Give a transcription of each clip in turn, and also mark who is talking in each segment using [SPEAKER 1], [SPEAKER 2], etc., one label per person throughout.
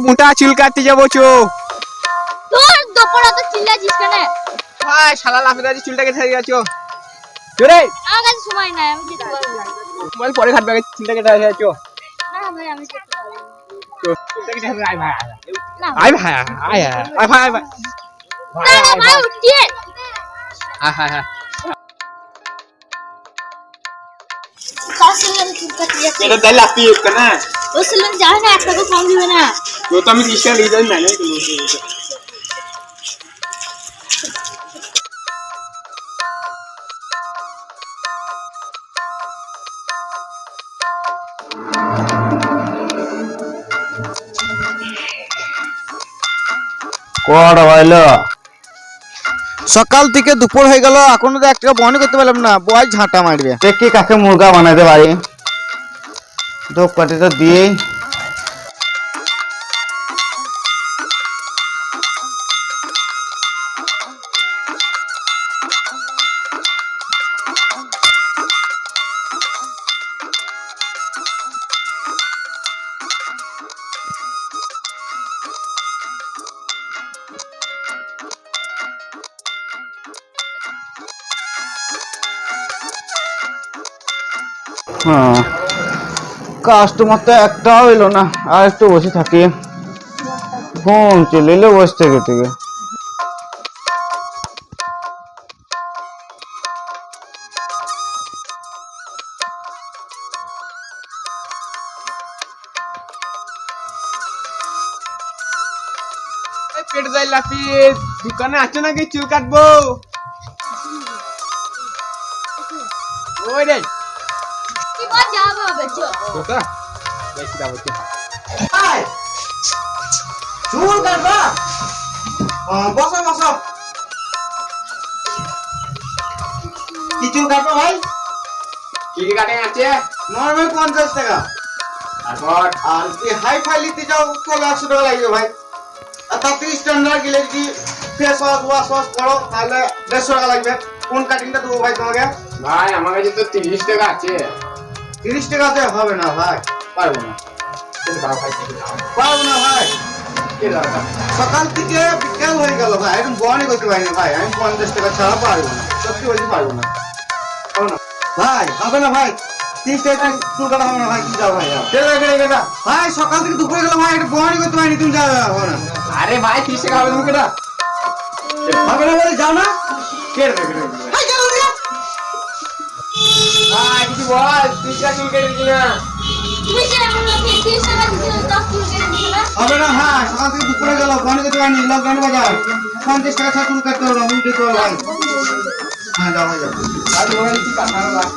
[SPEAKER 1] মোটা চুল কাটতে যাবো চো।
[SPEAKER 2] তোর দোপড়া তো চিল্লাছিস কেন?
[SPEAKER 1] ভাই শালা লাফেদারি চুলটাকে ছেড়ে গেছো চোরে।
[SPEAKER 2] আমার কাছে সময় নাই, আমি যেতে পারবো না।
[SPEAKER 1] মোবাইল পরে ঘাটবে, আগে চুলটাকে ছেড়ে গেছো।
[SPEAKER 2] না ভাই, আমি যেতে পারবো না।
[SPEAKER 1] চুলটাকে ছেড়ে আয় ভাই,
[SPEAKER 2] না
[SPEAKER 1] আয় ভাই, আয় আয় ভাই, আয় ভাই,
[SPEAKER 2] না না ভাই, উঠিয়ে
[SPEAKER 1] আয় হায় হায়।
[SPEAKER 2] কার সঙ্গে আমি চুল কাটতে যাচ্ছি?
[SPEAKER 1] এটা তাই লাফি একটা না,
[SPEAKER 2] ও সেলুন যাবে না, 1 টাকা কম দিবে না।
[SPEAKER 1] তো আমি রিক্সা নিয়ে যাই না নাই তো বসে।
[SPEAKER 3] কটা ভাইলো
[SPEAKER 4] সকাল থেকে দুপুর হয়ে গেল, এখনো তো একটা বন্ধ করতে পারলাম না। বয় ঝাঁটা মারবে।
[SPEAKER 3] দেখি কাকে মুরগা বানাতে পারি। ধূপকাঠিটা দিয়ে কাস্টমার তো একটাও এলো না, আর একটু বসে থাকি। ঘুম চলে এলো বসে থেকে থেকে।
[SPEAKER 1] পেট যাই লাফি, দোকানে আছো নাকি চুল কাটবো? ওই রে
[SPEAKER 2] কি বাদ যাবে হবে চো।
[SPEAKER 1] তোতা দেখি যাবো তো।
[SPEAKER 4] চুল কাটবা? বসো বসো। কি চুল কাটবো ভাই?
[SPEAKER 1] কি কি কাটে আছে?
[SPEAKER 4] নর্মাল 50 টাকা।
[SPEAKER 1] তারপর
[SPEAKER 4] আর কি হাই ফাই নিতে যাও তাহলে 100 টাকা লাগবে ভাই। আর তাতে স্ট্যান্ডার্ড গেলে যদি ফেস ওয়াশ করো তাহলে 150 টাকা লাগবে। কোন কাটিংটা দেবো ভাই তোমাকে?
[SPEAKER 1] ভাই আমার কাছে তো 30 টাকা আছে।
[SPEAKER 4] 30 টাকাতে হবে না ভাই, পারবো না।
[SPEAKER 1] দাও ভাই, দাও।
[SPEAKER 4] পারবো না ভাই।
[SPEAKER 1] কি দরকার?
[SPEAKER 4] সকাল থেকে বিকাল হয়ে গেল ভাই, এখন বহনই করতে পারি না ভাই। আমি 50 টাকা ছাড়া পারবো না, সত্যি বলছি পারবো না। হবে না ভাই, হবে না ভাই। 30 টাকা চুল কাটা হবে না ভাই, কি যাও ভাই যাও। ভাই সকাল থেকে দুপুরে গেল ভাই, একটা বহনই করতে পারিনি, তুমি যাও হবে না।
[SPEAKER 1] আরে ভাই 30 টাকা হবে মুখে না।
[SPEAKER 4] হবে না বলে যাও না।
[SPEAKER 1] কে রে কে রে?
[SPEAKER 4] ভাই যাও না।
[SPEAKER 1] ভাই কিছু বল, 30 টাকা চুল কেটে দিবি না।
[SPEAKER 2] তুই যে আমার লোকে 30 টাকা দিছিস, 10 চুল কেটে দিছিস না?
[SPEAKER 4] হবে না ভাই, সকাল থেকে দুপুরে গেল বহনই করতে পারিনি, লকডাউন বাজার। 50 টাকা ছাড়া চুল কাটতে হবে না, আমি দিতে পারবো ভাই। হ্যাঁ যাও ভাই যাও।
[SPEAKER 1] আর মোবাইল কি কাটানো লাগে?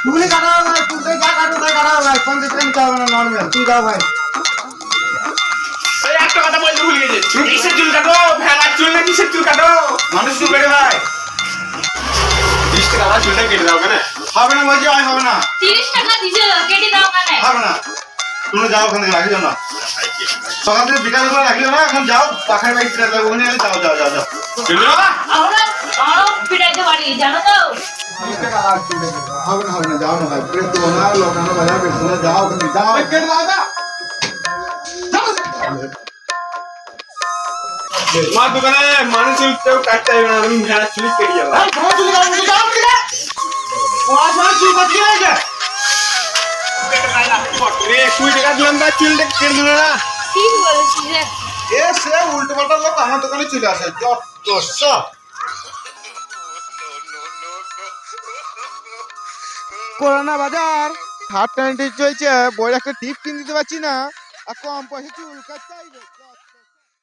[SPEAKER 4] তুমি কাটাও ভাই, তুমি যা কাটো তাই কাটাও ভাই, 50 টাকা নিতে হবে না নর্মাল, তুমি যাও ভাই।
[SPEAKER 1] এই একটা কথা বলতে ভুলে গেছি। কিসের চুল কাটো? ভেড়ার চুল না কিসের চুল কাটো? মানুষ চুল কাটে ভাই। 30 টাকা আমার চুলটা কেটে দাও কেন?
[SPEAKER 4] হবে না বলছি ভাই, হবে না।
[SPEAKER 2] 30 টাকা দিছিস, কেটে দাও কেন?
[SPEAKER 4] হবে না, তুমি যাও, ওখানে রাখিও না। সকাল থেকে বিকাল করে রাখিও না, এখন যাও পাখার বাইক ফিরে যাবো, ওখানে যাও যাও যাও যাও।
[SPEAKER 1] চুল বাবা
[SPEAKER 2] আমারও পিটাইতে পারি, জানো তো?
[SPEAKER 1] 30 টাকা আমার চুল কেটে দাও।
[SPEAKER 4] হবে না যাও না ভাই, প্রেস দেবো না, লকডাউন বাজার প্রেস দেবো না, যাও ওখানে যাও।
[SPEAKER 1] কেটে দাও না। তোমার দোকানে মানুষ চুল কেউ কাটতে হবে না, আমি ভেড়ার চুল কেটে যাবো।
[SPEAKER 4] এই তোমার চুল কাটবে, তুমি যাও দিকে। ওয়াশ ওয়াশ চুল কাটতে গেছে।
[SPEAKER 1] রে 20 টাকা দিলাম তার চুলটা কেটে দিল না।
[SPEAKER 2] ঠিক বলেছিস রে।
[SPEAKER 4] এ সে উল্টো পাল্টা লোক আমার দোকানে চলে আসে, যত সব। করোনা বাজার হাট টাইম চলছে, বড় একটা টিপ কিনে দিতে পারছি না, আর কম পয়সা চুল কাটতে